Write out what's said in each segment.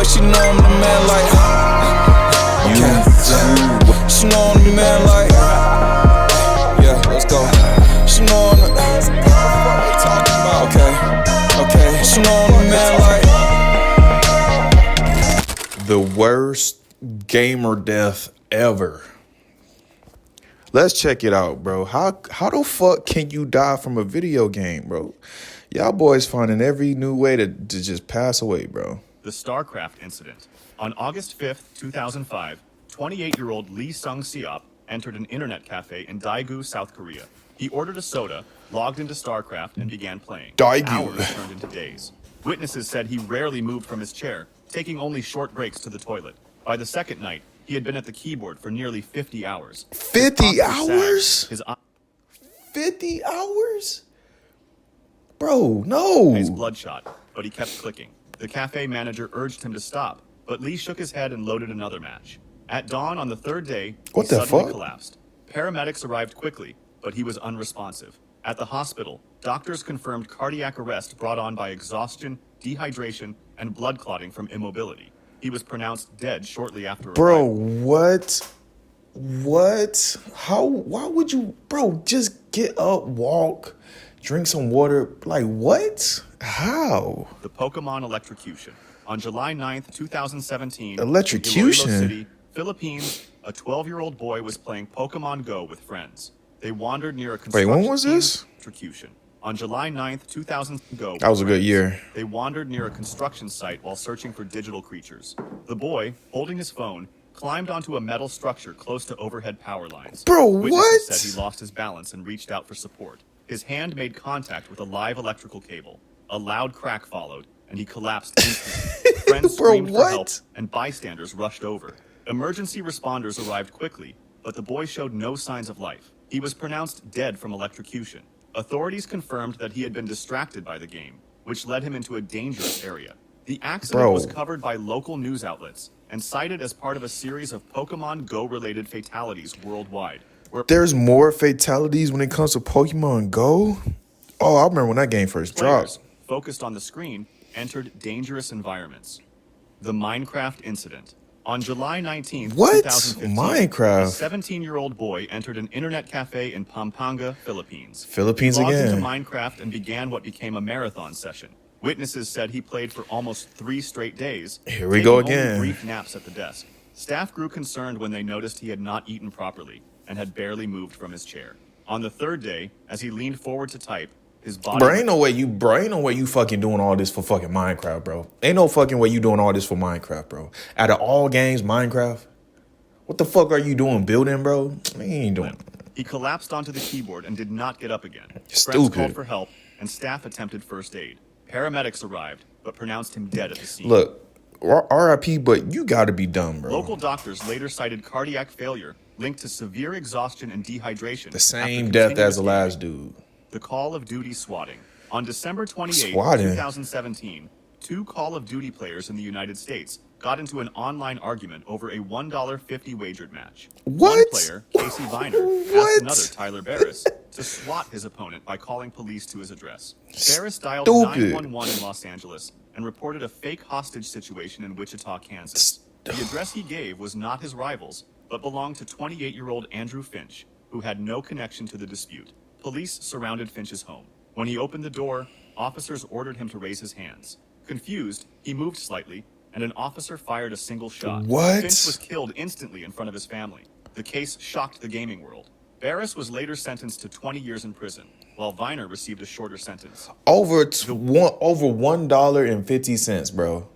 she know I'm the man like. Okay. She know I'm the man like. Yeah, let's go. She know I'm the. Okay. She know I'm the man like. The worst gamer death ever. Let's check it out, bro. How the fuck can you die from a video game, bro? Y'all boys finding every new way to just pass away, bro. The StarCraft incident. On August 5th, 2005, 28-year-old Lee Sung-seop entered an internet cafe in Daegu, South Korea. He ordered a soda, logged into StarCraft, and began playing. Daegu. Hours turned into days. Witnesses said he rarely moved from his chair, taking only short breaks to the toilet. By the second night, he had been at the keyboard for nearly 50 hours. 50 hours? 50 hours? Bro, no. He's bloodshot, but he kept clicking. The cafe manager urged him to stop, but Lee shook his head and loaded another match. At dawn on the third day, he suddenly collapsed. Paramedics arrived quickly, but he was unresponsive. At the hospital, doctors confirmed cardiac arrest brought on by exhaustion, dehydration, and blood clotting from immobility. He was pronounced dead shortly after arrival. Bro, what? Why would you, bro, just get up, walk, drink some water? Like, what? How? The Pokemon electrocution. On July 9th, 2017, electrocution? In Iloilo City, Philippines, a 12-year-old boy was playing Pokemon Go with friends. They wandered near a construction Wait, when was this? Electrocution. On July 9th, 2000, Go. That was a good year. They wandered near a construction site while searching for digital creatures. The boy, holding his phone, climbed onto a metal structure close to overhead power lines. Bro, Witnesses what? said he lost his balance and reached out for support. His hand made contact with a live electrical cable. A loud crack followed, and he collapsed instantly. Friends screamed for help, and bystanders rushed over. Emergency responders arrived quickly, but the boy showed no signs of life. He was pronounced dead from electrocution. Authorities confirmed that he had been distracted by the game, which led him into a dangerous area. The accident was covered by local news outlets and cited as part of a series of Pokemon Go-related fatalities worldwide. There's more fatalities when it comes to Pokemon Go? Oh, I remember when that game first dropped. Focused on the screen, entered dangerous environments. The Minecraft incident. On July 19th, 2015, Minecraft? A 17-year-old boy entered an internet cafe in Pampanga, Philippines. Philippines again. He again. logged into Minecraft and began what became a marathon session. Witnesses said he played for almost 3 straight days. Here we go taking again. Only brief naps at the desk. Staff grew concerned when they noticed he had not eaten properly and had barely moved from his chair. On the third day, as he leaned forward to type, his body... Bro, ain't no way you fucking doing all this for fucking Minecraft, bro. Ain't no fucking way you doing all this for Minecraft, bro. Out of all games, Minecraft? What the fuck are you doing building, bro? He ain't doing... He collapsed onto the keyboard and did not get up again. Stupid. Friends called for help, and staff attempted first aid. Paramedics arrived, but pronounced him dead at the scene. Look, RIP, but you gotta be dumb, bro. Local doctors later cited cardiac failure linked to severe exhaustion and dehydration. The same death as the last dude. The Call of Duty swatting. On December 28, 2017, 2 Call of Duty players in the United States got into an online argument over a $1.50 wagered match. What? One player, Casey Viner, asked another, Tyler Barris, to swat his opponent by calling police to his address. Barris dialed 911 in Los Angeles and reported a fake hostage situation in Wichita, Kansas. The address he gave was not his rival's, but belonged to 28-year-old Andrew Finch, who had no connection to the dispute. Police surrounded Finch's home. When he opened the door, officers ordered him to raise his hands. Confused, he moved slightly, and an officer fired a single shot. What? Finch was killed instantly in front of his family. The case shocked the gaming world. Barris was later sentenced to 20 years in prison, while Viner received a shorter sentence. Over $1.50, bro.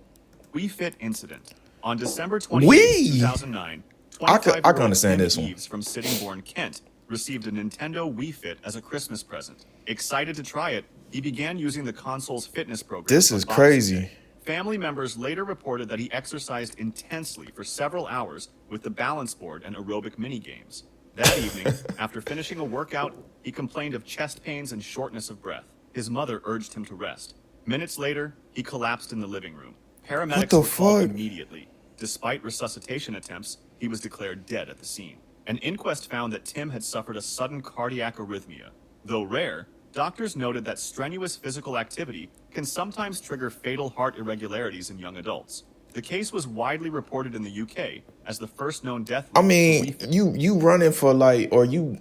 Wii Fit incident. On December 28, 2009, I can understand this one. Eves from Sittingbourne, Kent, received a Nintendo Wii Fit as a Christmas present. Excited to try it, he began using the console's fitness program. This is crazy. Family members later reported that he exercised intensely for several hours with the balance board and aerobic mini-games. That evening, after finishing a workout, he complained of chest pains and shortness of breath. His mother urged him to rest. Minutes later, he collapsed in the living room. Paramedics were called immediately. Despite resuscitation attempts, he was declared dead at the scene. An inquest found that Tim had suffered a sudden cardiac arrhythmia. Though rare, doctors noted that strenuous physical activity can sometimes trigger fatal heart irregularities in young adults. The case was widely reported in the UK as the first known death. I mean, you running for like, or you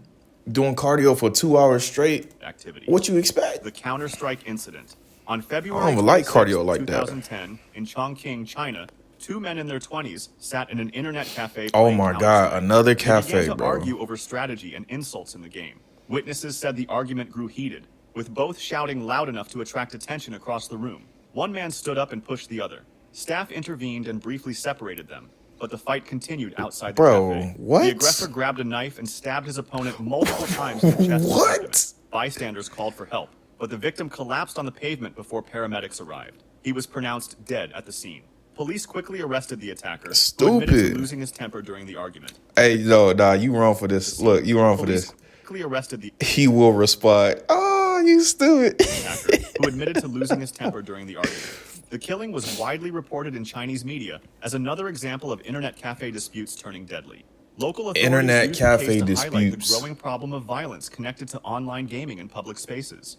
doing cardio for 2 hours straight. Activity. What you expect? The Counter-Strike incident. On February I don't like 26, cardio like that. 2010, in Chongqing, China, two men in their 20s sat in an internet cafe. Oh my God, another They cafe, began to bro. argue over strategy and insults in the game. Witnesses said the argument grew heated, with both shouting loud enough to attract attention across the room. One man stood up and pushed the other. Staff intervened and briefly separated them, but the fight continued outside the Bro, cafe. what? The aggressor grabbed a knife and stabbed his opponent multiple times in the chest. and What? abdomen. Bystanders called for help, but the victim collapsed on the pavement before paramedics arrived. He was pronounced dead at the scene. Police quickly arrested the attacker, who admitted Stupid. to losing his temper during the argument. Hey, no, nah, you wrong for this. Look, you wrong for Police this. quickly arrested the He will respond. Oh, you stupid. attacker, who admitted to losing his temper during the argument. The killing was widely reported in Chinese media as another example of internet cafe disputes turning deadly. Local authorities Internet used the case cafe to highlight the disputes. growing problem of violence connected to online gaming in public spaces.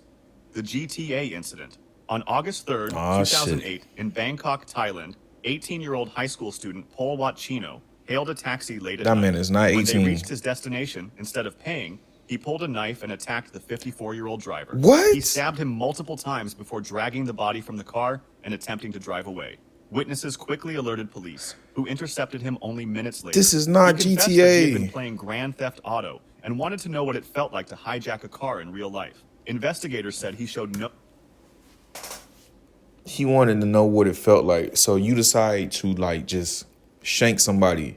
The GTA incident. On August 3rd, Oh, 2008, in Bangkok, Thailand, 18-year-old high school student Paul Wat Chino hailed a taxi late at That night. man is not When 18. they reached his destination, instead of paying, he pulled a knife and attacked the 54-year-old driver. What? He stabbed him multiple times before dragging the body from the car and attempting to drive away. Witnesses quickly alerted police, who intercepted him only minutes later. This is not He confessed that GTA. he had been playing Grand Theft Auto and wanted to know what it felt like to hijack a car in real life. Investigators said he showed no He wanted to know what it felt like. So you decide to like just shank somebody.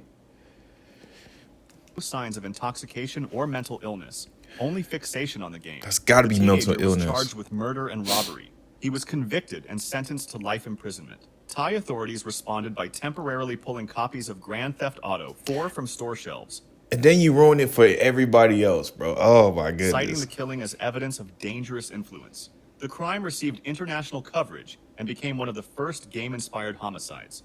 signs of intoxication or mental illness, only fixation on the game. That's gotta The be mental teenager was illness. charged with murder and robbery. He was convicted and sentenced to life imprisonment. Thai authorities responded by temporarily pulling copies of Grand Theft Auto 4 from store shelves, And then you ruin it for everybody else, bro. Oh my citing goodness. the killing as evidence of dangerous influence. The crime received international coverage and became one of the first game-inspired homicides.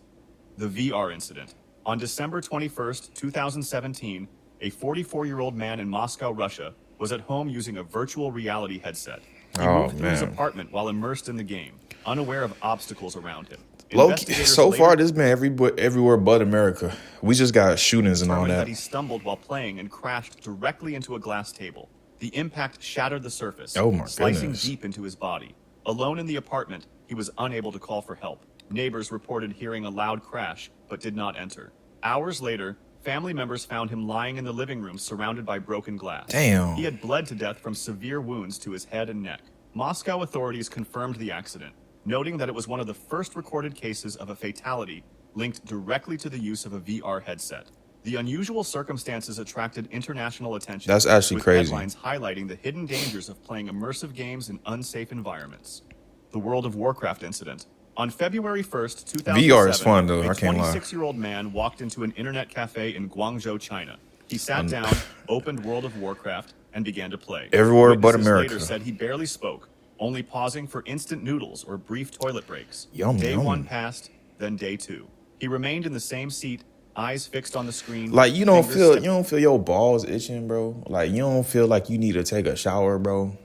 The VR incident. On December 21st, 2017, a 44-year-old man in Moscow, Russia, was at home using a virtual reality headset. He Oh, moved through his man. apartment while immersed in the game, unaware of obstacles around him. Low Investigators so far, later this man everywhere but America. We just got shootings and all determined that that. he stumbled while playing and crashed directly into a glass table. The impact shattered the surface, Oh my slicing goodness. deep into his body. Alone in the apartment, he was unable to call for help. Neighbors reported hearing a loud crash, but did not enter. Hours later, family members found him lying in the living room surrounded by broken glass. Damn. He had bled to death from severe wounds to his head and neck. Moscow authorities confirmed the accident, noting that it was one of the first recorded cases of a fatality linked directly to the use of a VR headset. The unusual circumstances attracted international attention. That's actually with crazy. Headlines highlighting the hidden dangers of playing immersive games in unsafe environments. The World of Warcraft incident. On February 1st, 2007, VR is fun, though. a I can't lie. 26-year-old man walked into an internet cafe in Guangzhou, China. He sat down, opened World of Warcraft, and began to play. Everywhere but Witnesses America. later said he barely spoke, only pausing for instant noodles or brief toilet breaks. Yum, Day yum. 1 passed, then day 2. He remained in the same seat, eyes fixed on the screen. Like you don't fingers feel your balls itching, bro. Like you don't feel like you need to take a shower, bro.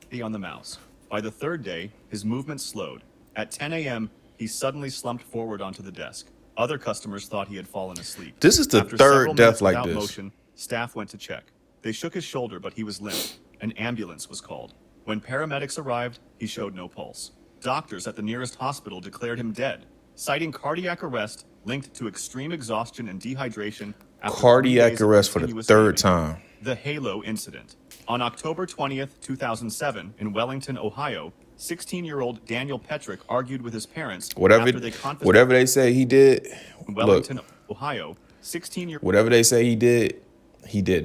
steady on the mouse. By the third day, his movements slowed. At 10 a.m., he suddenly slumped forward onto the desk. Other customers thought he had fallen asleep. This is the After third several death minutes like without this. motion, staff went to check. They shook his shoulder, but he was limp. An ambulance was called. When paramedics arrived, he showed no pulse. Doctors at the nearest hospital declared him dead, citing cardiac arrest linked to extreme exhaustion and dehydration. After 3 Cardiac days of arrest for the continuous third gaming. time. The Halo incident. On October 20th, 2007, in Wellington, Ohio, 16-year-old Daniel Petrick argued with his parents after they confiscated Whatever they say he did. in Look, Wellington, Ohio. 16-year-old whatever they say he did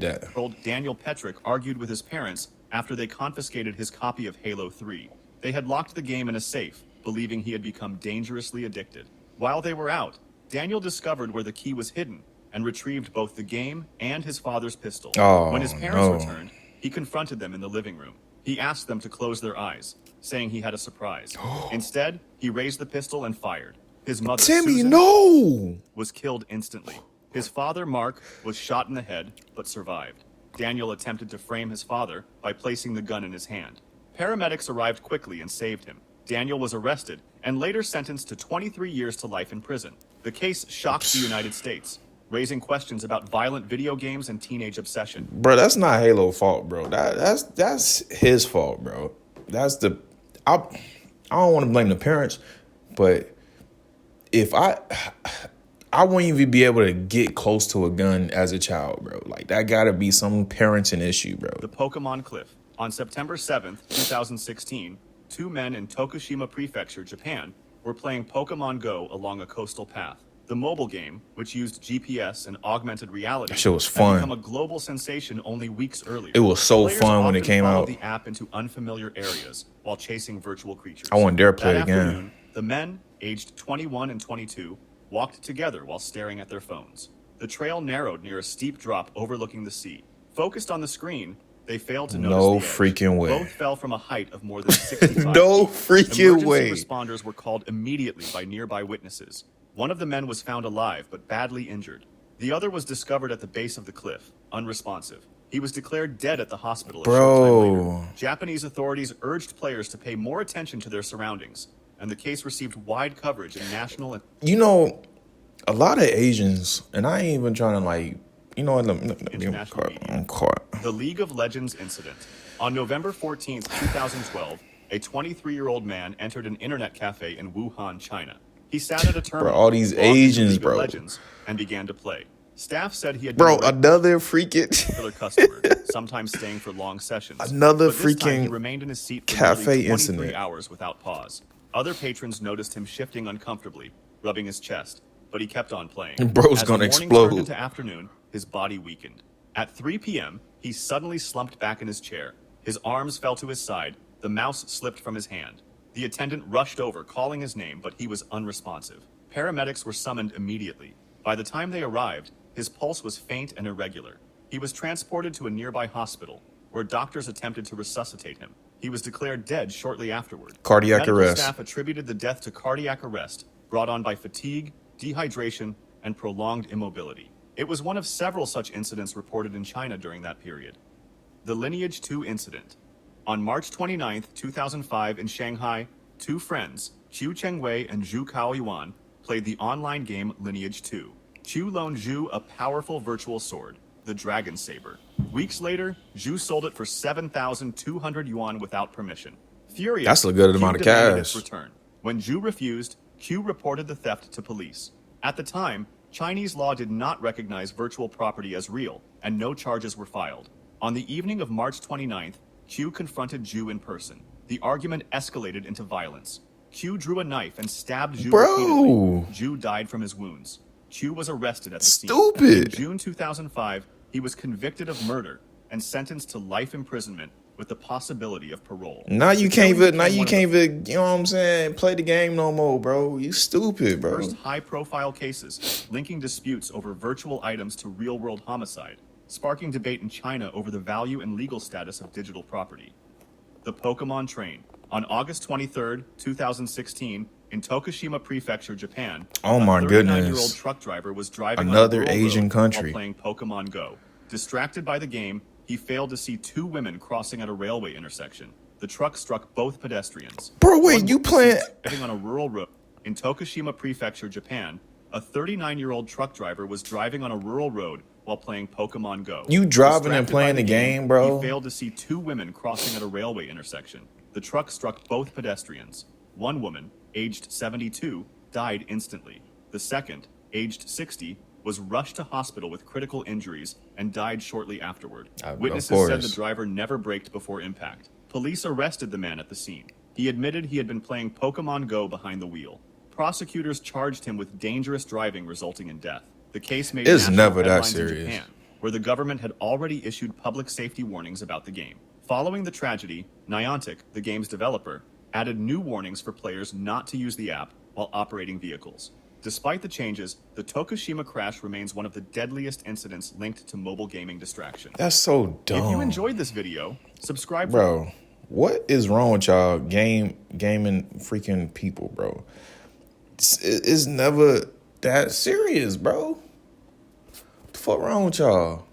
that. Daniel Petrick argued with his parents after they confiscated his copy of Halo 3. They had locked the game in a safe, believing he had become dangerously addicted. While they were out, Daniel discovered where the key was hidden and retrieved both the game and his father's pistol. Oh, when his parents no. returned, he confronted them in the living room. He asked them to close their eyes, saying he had a surprise. Instead, he raised the pistol and fired. His mother, Timmy, Susan, no. was killed instantly. His father, Mark, was shot in the head, but survived. Daniel attempted to frame his father by placing the gun in his hand. Paramedics arrived quickly and saved him. Daniel was arrested and later sentenced to 23 years to life in prison. The case shocked the United States, raising questions about violent video games and teenage obsession. Bro, that's not Halo's fault, bro. That's his fault, bro. I don't want to blame the parents, but if I wouldn't even be able to get close to a gun as a child, bro. Like, that gotta be some parenting issue, bro. The Pokemon Cliff. On September 7th, 2016, two men in Tokushima Prefecture, Japan, were playing Pokemon Go along a coastal path. The mobile game, which used GPS and augmented reality, that shit was had fun. become a global sensation only weeks earlier. It was so Players fun when it often came followed out. the app into unfamiliar areas while chasing virtual creatures. I wouldn't dare play That it again. afternoon, the men, aged 21 and 22, walked together while staring at their phones. The trail narrowed near a steep drop overlooking the sea. Focused on the screen, they failed to notice No the edge. freaking way. Both fell from a height of more than 65 No feet. freaking way. Emergency responders were called immediately by nearby witnesses. One of the men was found alive but badly injured. The other was discovered at the base of the cliff, unresponsive. He was declared dead at the hospital a short time later. Japanese authorities urged players to pay more attention to their surroundings, and the case received wide coverage in national and You know, a lot of Asians, and I ain't even trying to, like, you know what, international media. I'm caught. The League of Legends incident. On November 14th, 2012, a 23-year-old man entered an internet cafe in Wuhan, China. He sat at a terminal, all these logged into Asians, League of bro. Legends, and began to play. Staff said he had Bro, been another freaking regular customer, sometimes staying for long sessions. Another But this time, he freaking remained in his seat for cafe nearly 23 incident. hours without pause. Other patrons noticed him shifting uncomfortably, rubbing his chest, but he kept on playing. Bro's As gonna the morning explode. turned into afternoon, his body weakened. At 3 p.m., he suddenly slumped back in his chair. His arms fell to his side. The mouse slipped from his hand. The attendant rushed over, calling his name, but he was unresponsive. Paramedics were summoned immediately. By the time they arrived, his pulse was faint and irregular. He was transported to a nearby hospital, where doctors attempted to resuscitate him. He was declared dead shortly afterward. Cardiac Medical arrest. Staff attributed the death to cardiac arrest, brought on by fatigue, dehydration, and prolonged immobility. It was one of several such incidents reported in China during that period. The Lineage 2 incident. On March 29, 2005 in Shanghai, two friends, Qiu Chengwei and Zhu Kaoyuan, played the online game Lineage 2. Qiu loaned Zhu a powerful virtual sword, the Dragon Saber. Weeks later, Zhu sold it for 7,200 yuan without permission. Furious, That's a good Qiu amount of demanded cash. its return. When Zhu refused, Qiu reported the theft to police. At the time, Chinese law did not recognize virtual property as real, and no charges were filed. On the evening of March 29th, Qiu confronted Zhu in person. The argument escalated into violence. Qiu drew a knife and stabbed Zhu Bro. repeatedly. Zhu died from his wounds. Qiu was arrested at the scene. Stupid. In June 2005, he was convicted of murder and sentenced to life imprisonment with the possibility of parole. Now you The can't killing even, became one of the you know what I'm saying, play the game no more, bro. You stupid, bro. first high-profile cases linking disputes over virtual items to real-world homicide, sparking debate in China over the value and legal status of digital property. The Pokemon Train. On August 23, 2016, in Tokushima Prefecture, Japan, Oh my a 39-year-old goodness. truck driver was driving Another on a rural Asian road country. while playing Pokemon Go. Distracted by the game, he failed to see two women crossing at a railway intersection. The truck struck both pedestrians. Bro, wait, One you was playing- driving on a rural road in Tokushima Prefecture, Japan. A 39-year-old truck driver was driving on a rural road while playing Pokemon Go. You driving and Distracted playing by the game, bro? He failed to see two women crossing at a railway intersection. The truck struck both pedestrians. One woman, aged 72, died instantly. The second, aged 60, was rushed to hospital with critical injuries and died shortly afterward. Of Witnesses said the course. driver never braked before impact. Police arrested the man at the scene. He admitted he had been playing Pokemon Go behind the wheel. Prosecutors charged him with dangerous driving resulting in death. The case made It's national never that headlines in serious. Japan, where the government had already issued public safety warnings about the game. Following the tragedy, Niantic, the game's developer, added new warnings for players not to use the app while operating vehicles. Despite the changes, the Tokushima crash remains one of the deadliest incidents linked to mobile gaming distraction. That's so dumb. If you enjoyed this video, subscribe. Bro, what is wrong with y'all gaming freaking people, bro? It's never that serious, bro. What the fuck wrong with y'all?